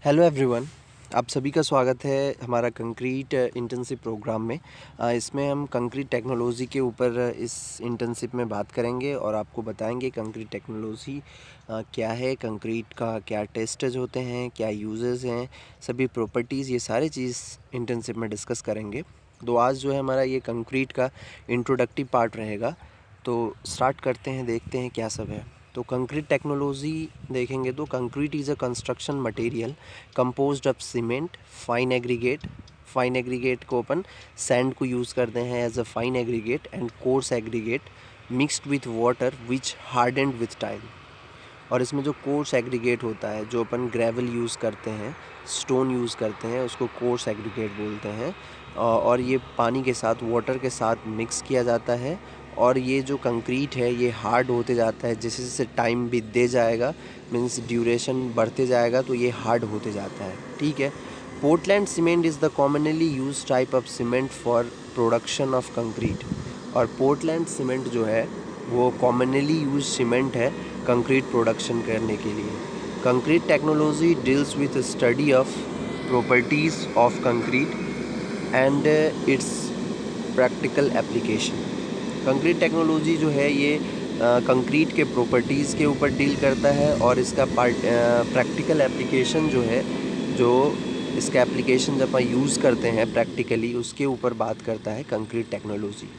Hello everyone, आप सभी का स्वागत है हमारा कंक्रीट इंटर्नशिप प्रोग्राम में। इसमें हम कंक्रीट टेक्नोलॉजी के ऊपर इस इंटर्नशिप में बात करेंगे और आपको बताएंगे कंक्रीट टेक्नोलॉजी क्या है, कंक्रीट का क्या टेस्टेज होते हैं, क्या यूजेस हैं, सभी प्रॉपर्टीज़, ये सारी चीज़ इंटर्नशिप में डिस्कस करेंगे। तो आज जो है हमारा ये कंक्रीट का इंट्रोडक्टिव पार्ट रहेगा। तो स्टार्ट करते हैं, देखते हैं क्या सब है। तो कंक्रीट टेक्नोलॉजी देखेंगे तो concrete is a construction material composed of cement, fine aggregate को अपन सैंड को यूज़ करते हैं as a fine aggregate, and coarse aggregate mixed with water which hardened with time. और इसमें जो कोर्स एग्रीगेट होता है, जो अपन ग्रेवल यूज़ करते हैं, स्टोन यूज़ करते हैं, उसको कोर्स एग्रीगेट बोलते हैं। और ये पानी के साथ, वाटर के साथ मिक्स किया जाता है और ये जो कंक्रीट है ये हार्ड होते जाता है। जैसे जैसे टाइम बीतते जाएगा, मीन्स ड्यूरेशन बढ़ते जाएगा, तो ये हार्ड होते जाता है। ठीक है। Portland cement is the commonly use type of cement for production of concrete. और पोर्टलैंड सीमेंट जो है वो कॉमनली यूज सीमेंट है कंक्रीट प्रोडक्शन करने के लिए। Concrete technology deals with study of properties of concrete and it's practical application. Concrete technology जो है ये कंक्रीट के प्रॉपर्टीज़ के ऊपर डील करता है और इसका प्रैक्टिकल एप्लीकेशन जो है, जो इसका एप्लीकेशन जब हम यूज़ करते हैं प्रैक्टिकली, उसके ऊपर बात करता है concrete technology.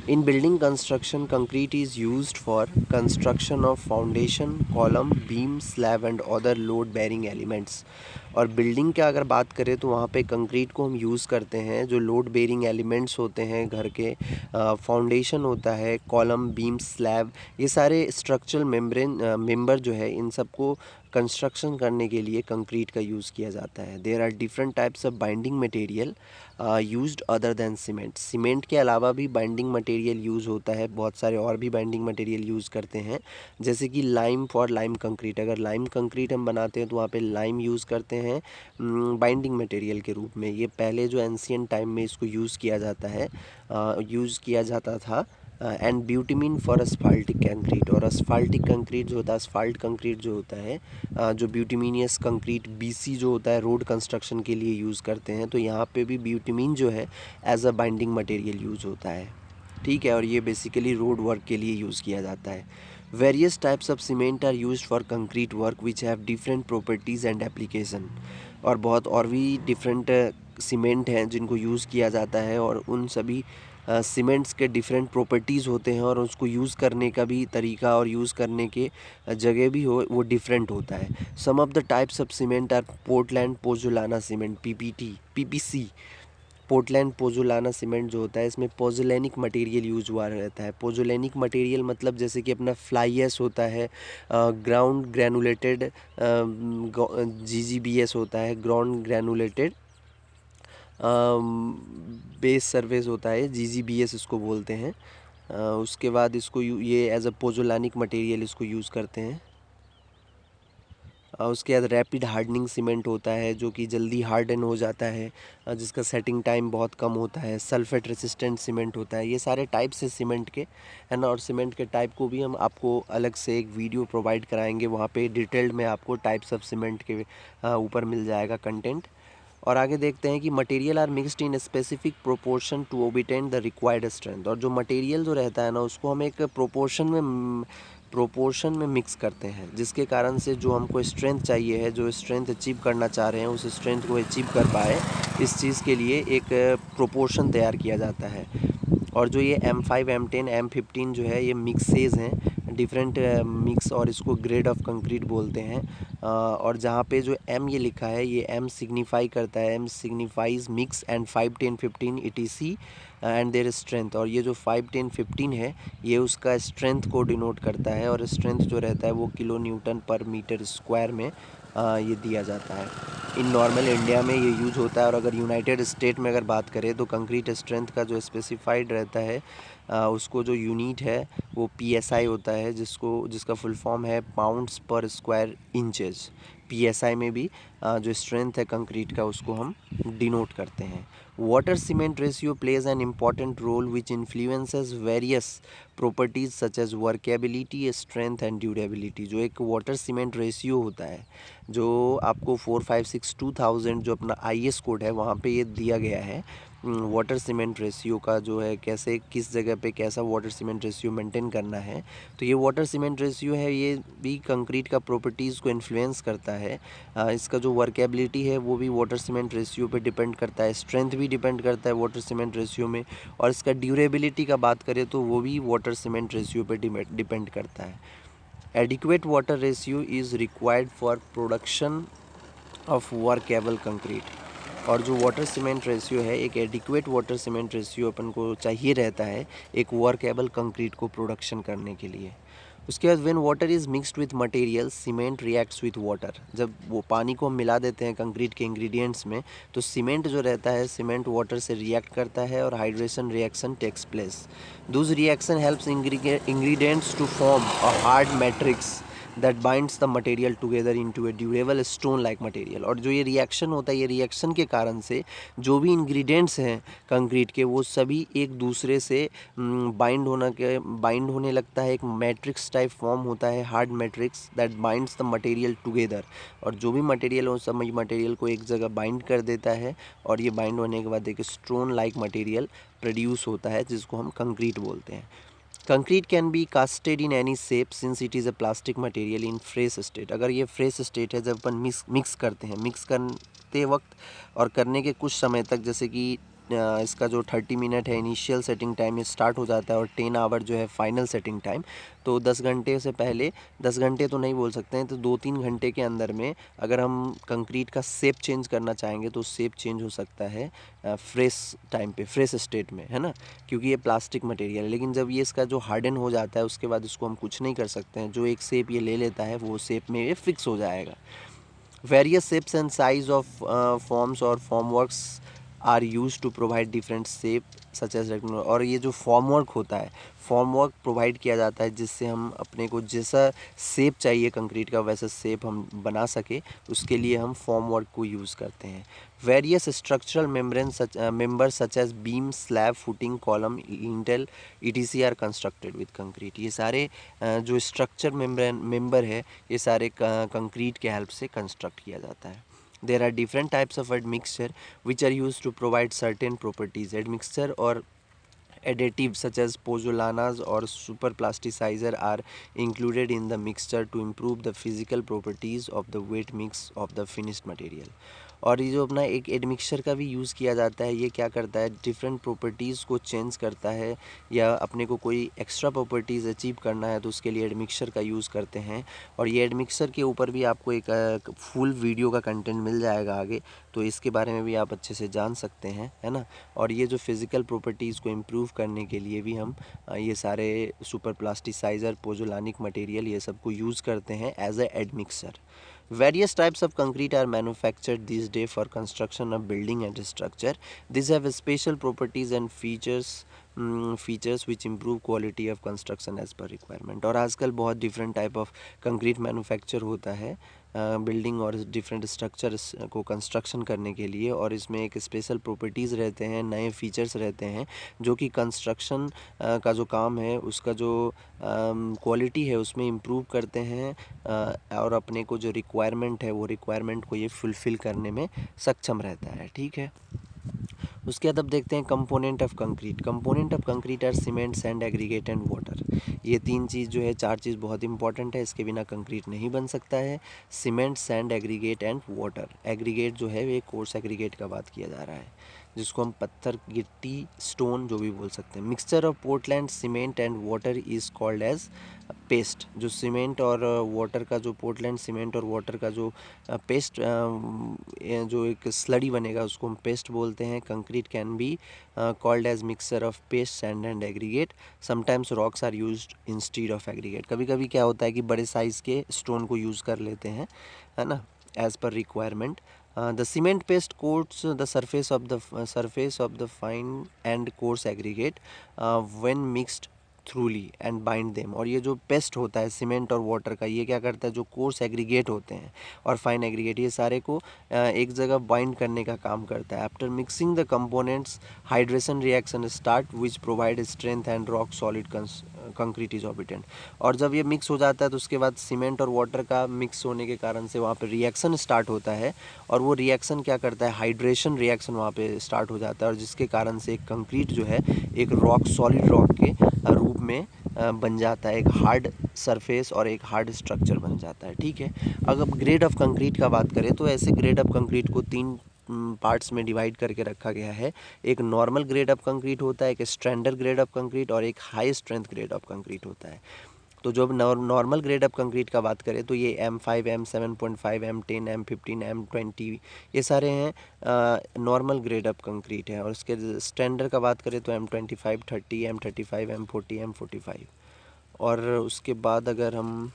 In building construction, concrete is used for construction of foundation, column, beam, slab and other load bearing elements। और बिल्डिंग का अगर बात करें तो वहाँ पे कंक्रीट को हम यूज़ करते हैं जो लोड बेरिंग एलिमेंट्स होते हैं घर के, फाउंडेशन होता है, कॉलम, बीम, स्लैब, ये सारे स्ट्रक्चरल मेंबर जो है, इन सबको कंस्ट्रक्शन करने के लिए कंक्रीट का यूज़ किया जाता है। There are different types of binding material used other than cement. Cement के अलावा भी बाइंडिंग मटेरियल यूज़ होता है, बहुत सारे और भी बाइंडिंग मटेरियल यूज़ करते हैं, जैसे कि लाइम फॉर लाइम कंक्रीट। अगर लाइम कंक्रीट हम बनाते हैं तो वहाँ पे लाइम यूज़ करते हैं बाइंडिंग मटेरियल के रूप में। ये पहले जो एंशियंट टाइम में इसको यूज़ किया जाता था। And bitumen for asphaltic concrete. और अस्फाल्टिक कंक्रीट जो होता है, अस्फाल्ट कंक्रीट जो होता है, जो ब्यूटिमिनियस कंक्रीट बीसी जो होता है, रोड कंस्ट्रक्शन के लिए यूज़ करते हैं, तो यहाँ पे भी ब्यूटिमिन जो है as a binding material use होता है। ठीक है। और ये बेसिकली रोड वर्क के लिए यूज़ किया जाता है। Various types of cement are use for concrete work which have different properties and application. और बहुत और भी डिफरेंट सीमेंट हैं जिनको यूज़ किया जाता है, और उन सभी सीमेंट्स के डिफरेंट प्रॉपर्टीज़ होते हैं और उसको यूज़ करने का भी तरीका और यूज़ करने के जगह भी वो डिफरेंट होता है। Some of the types of cement are Portland pozzolana cement, PPC. Portland pozzolana cement जो होता है, इसमें पोज़ोलैनिक मटेरियल यूज हुआ रहता है। पोज़ोलैनिक मटेरियल मतलब जैसे कि अपना फ्लाई एश होता है, ग्राउंड ग्रैनुलेटेड GGBS होता है, ग्राउंड ग्रैनुलेटेड बेस सर्विस होता है, GGBS इसको बोलते हैं। उसके बाद इसको ये एज अ पोज़ोलानिक मटेरियल इसको यूज़ करते हैं। उसके बाद रैपिड हार्डनिंग सीमेंट होता है जो कि जल्दी हार्डन हो जाता है, जिसका सेटिंग टाइम बहुत कम होता है। सल्फेट रेसिस्टेंट सीमेंट होता है। ये सारे टाइप्स हैं सीमेंट के, है ना। और सीमेंट के टाइप को भी हम आपको अलग से एक वीडियो प्रोवाइड कराएंगे, वहाँ पे डिटेल्ड में आपको टाइप्स ऑफ सीमेंट के ऊपर मिल जाएगा कंटेंट। और आगे देखते हैं कि material are mixed in specific proportion to obtain the required strength. और जो मटेरियल जो रहता है ना, उसको हम एक प्रोपोर्शन में मिक्स करते हैं, जिसके कारण से जो हमको स्ट्रेंथ चाहिए है, जो स्ट्रेंथ अचीव करना चाह रहे हैं, उस स्ट्रेंथ को अचीव कर पाए, इस चीज़ के लिए एक प्रोपोर्शन तैयार किया जाता है। और जो ये M5, M10, M15 जो है, ये मिक्सेज हैं, डिफरेंट मिक्स, और इसको ग्रेड ऑफ कंक्रीट बोलते हैं। और जहाँ पे जो M ये लिखा है, ये M सिग्निफाई करता है, M signifies mix, and 5, 10, 15 ETC and their strength. और ये जो 5, 10, 15 है, ये उसका स्ट्रेंथ को डिनोट करता है, और स्ट्रेंथ जो रहता है वो किलो न्यूटन पर मीटर स्क्वायर में ये दिया जाता है। इन नॉर्मल इंडिया में ये यूज होता है। और अगर यूनाइटेड स्टेट में अगर बात करें तो कंक्रीट स्ट्रेंथ का जो स्पेसिफाइड रहता है, उसको जो यूनिट है वो PSI होता है, जिसका फुल फॉर्म है पाउंड्स पर स्क्वायर इंचेस। PSI में भी जो स्ट्रेंथ है कंक्रीट का, उसको हम डिनोट करते हैं। Water cement ratio plays an important role which influences various properties such as workability, strength and durability. जो एक वाटर सीमेंट रेशियो होता है, जो आपको 4562,000 जो अपना IS कोड है वहाँ पे ये दिया गया है वाटर सीमेंट रेशियो का, जो है कैसे किस जगह पे कैसा वाटर सीमेंट रेशियो मेंटेन करना है। तो ये वाटर सीमेंट रेशियो है, ये भी कंक्रीट का प्रॉपर्टीज़ को इन्फ्लुएंस करता है। इसका जो वर्केबिलिटी है वो भी वाटर सीमेंट रेशियो पे डिपेंड करता है, स्ट्रेंथ भी डिपेंड करता है वाटर सीमेंट रेशियो में, और इसका ड्यूरेबिलिटी का बात करें तो वो भी वाटर सीमेंट रेशियो पे डिपेंड करता है। Adequate water ratio is required for production of workable concrete. और जो वाटर सीमेंट रेशियो है, एक एडिक्वेट वाटर सीमेंट रेशियो अपन को चाहिए रहता है एक वर्केबल कंक्रीट को प्रोडक्शन करने के लिए। उसके बाद when water is mixed with material cement reacts with water. जब वो पानी को हम मिला देते हैं कंक्रीट के इंग्रेडिएंट्स में, तो सीमेंट जो रहता है, सीमेंट वाटर से रिएक्ट करता है और hydration reaction takes place. This reaction helps ingredients to form a hard matrix that binds the material together into a durable stone like material. और जो ये रिएक्शन होता है, ये रिएक्शन के कारण से जो भी इंग्रेडिएंट्स हैं कंक्रीट के, वो सभी एक दूसरे से बाइंड होने लगता है। एक मैट्रिक्स टाइप फॉर्म होता है, hard matrix that binds the material together. और जो भी मटेरियल हो, सब मटेरियल को एक जगह बाइंड कर देता है, और ये बाइंड होने के बाद एक स्टोन लाइक मटेरियल प्रोड्यूस होता है, जिसको हम कंक्रीट बोलते हैं। Concrete can B casted in any shape since it is a plastic material in fresh state. अगर ये फ्रेश स्टेट है, जब अपन मिक्स करते हैं, मिक्स करते वक्त और करने के कुछ समय तक, जैसे कि इसका जो 30 मिनट है इनिशियल सेटिंग टाइम, ये स्टार्ट हो जाता है, और 10 आवर जो है फाइनल सेटिंग टाइम। तो 10 घंटे से पहले, 10 घंटे तो नहीं बोल सकते हैं, तो 2-3 घंटे के अंदर में अगर हम कंक्रीट का शेप चेंज करना चाहेंगे तो शेप चेंज हो सकता है फ्रेश टाइम पे, फ्रेश स्टेट में, है ना, क्योंकि ये प्लास्टिक मटेरियल है। लेकिन जब ये इसका जो हार्डन हो जाता है, उसके बाद इसको हम कुछ नहीं कर सकते हैं। जो एक शेप ये ले लेता है, वो शेप में ये फिक्स हो जाएगा। Various shapes and size of forms or formworks are used to provide different shape such as rectangle। और ये जो फॉर्मवर्क होता है, फॉर्मवर्क प्रोवाइड किया जाता है जिससे हम अपने को जैसा शेप चाहिए कंक्रीट का, वैसा शेप हम बना सके, उसके लिए हम फॉर्मवर्क को यूज़ करते हैं। Various structural members such as beam, slab, footing, column, lintel ETC are constructed with concrete. ये सारे जो स्ट्रक्चर मेंबर है, ये सारे कंक्रीट के हेल्प से कंस्ट्रक्ट किया जाता है। There are different types of admixture which are used to provide certain properties. Admixture or additives such as pozzolanas or superplasticizer are included in the mixture to improve the physical properties of the wet mix of the finished material। और ये जो अपना एक admixture का भी use किया जाता है, ये क्या करता है, डिफरेंट प्रॉपर्टीज़ को चेंज करता है, या अपने को कोई एक्स्ट्रा प्रॉपर्टीज़ अचीव करना है तो उसके लिए एडमिक्सचर का यूज़ करते हैं। और ये एडमिक्सचर के ऊपर भी आपको एक फुल वीडियो का कंटेंट मिल जाएगा आगे, तो इसके बारे में भी आप अच्छे से जान सकते हैं, है ना। और ये जो फिज़िकल प्रॉपर्टीज़ को इम्प्रूव करने के लिए भी हम ये सारे सुपर प्लास्टिसाइज़र, पोजोलानिक मटेरियल, ये सब को यूज़ करते हैं as a admixture. Various types of concrete are manufactured these days for construction of building and structure. These have special properties and features which improve quality of construction as per requirement। और आजकल बहुत different type of concrete manufacture होता है building और different structures को construction करने के लिए, और इसमें एक स्पेशल प्रॉपर्टीज़ रहते हैं, नए फीचर्स रहते हैं, जो कि कंस्ट्रक्शन का जो काम है उसका जो क्वालिटी है उसमें इम्प्रूव करते हैं, और अपने को जो रिक्वायरमेंट है वो रिक्वायरमेंट को ये फुलफ़िल करने में सक्षम रहता है। ठीक है, उसके बाद अब देखते हैं component of concrete. Component of concrete are cement, sand, aggregate and water. ये 3 चीज़ जो है, 4 चीज़ बहुत इंपॉर्टेंट है, इसके बिना कंक्रीट नहीं बन सकता है। Cement, sand, aggregate and water. Aggregate जो है ये कोर्स एग्रीगेट का बात किया जा रहा है, जिसको हम पत्थर, गिट्टी, स्टोन जो भी बोल सकते हैं। Mixture of Portland cement and water is called as paste. जो सीमेंट और वाटर का, जो पोर्टलैंड सीमेंट और वाटर का जो पेस्ट, जो एक स्लरी बनेगा, उसको हम पेस्ट बोलते हैं। Concrete can be called as mixture of paste, sand and aggregate. Sometimes rocks are used instead of aggregate. कभी कभी क्या होता है कि बड़े साइज़ के स्टोन को यूज़ कर लेते हैं, है ना, as per requirement. The cement paste coats the surface of the fine and coarse aggregate when mixed थ्रूली and bind them. और ये जो पेस्ट होता है सीमेंट और वाटर का, ये क्या करता है, जो कोर्स एग्रीगेट होते हैं और फाइन एग्रीगेट, ये सारे को एक जगह बाइंड करने का काम करता है। After mixing the components hydration reaction start which provide strength and rock solid concrete is obtained. और जब ये मिक्स हो जाता है तो उसके बाद सीमेंट और वाटर का मिक्स होने के कारण से वहाँ पे रिएक्शन स्टार्ट होता है, और वो रिएक्शन क्या करता है, हाइड्रेशन रिएक्शन वहाँ पे स्टार्ट हो जाता है, और जिसके कारण से एक कंक्रीट जो है एक रॉक सॉलिड रॉक के रूप में बन जाता है, एक हार्ड सरफेस और एक हार्ड स्ट्रक्चर बन जाता है। ठीक है, अगर ग्रेड ऑफ कंक्रीट का बात करें तो ऐसे ग्रेड ऑफ कंक्रीट को 3 पार्ट्स में डिवाइड करके रखा गया है। एक नॉर्मल ग्रेड ऑफ कंक्रीट होता है, एक स्टैंडर्ड ग्रेड ऑफ कंक्रीट और एक high strength grade of concrete होता है। तो जब नॉर्मल ग्रेड ऑफ कंक्रीट का बात करें तो ये M5, M7.5, M10, M15, M20, ये सारे हैं नॉर्मल ग्रेड ऑफ कंक्रीट है। और उसके स्टैंडर्ड का बात करें तो M25, 30, M35, M40, M45। और उसके बाद अगर हम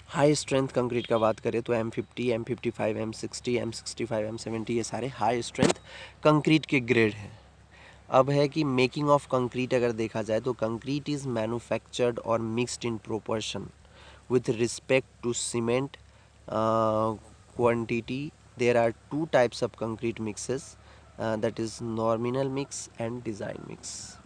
हाई स्ट्रेंथ कंक्रीट का बात करें तो M50, M55, M60, M65, M70, ये सारे हाई स्ट्रेंथ कंक्रीट के ग्रेड हैं। अब है कि मेकिंग ऑफ कंक्रीट अगर देखा जाए तो कंक्रीट इज़ मैन्युफैक्चर्ड और mixed in proportion with respect to cement quantity. There are two types of concrete mixes, that is nominal mix and design mix.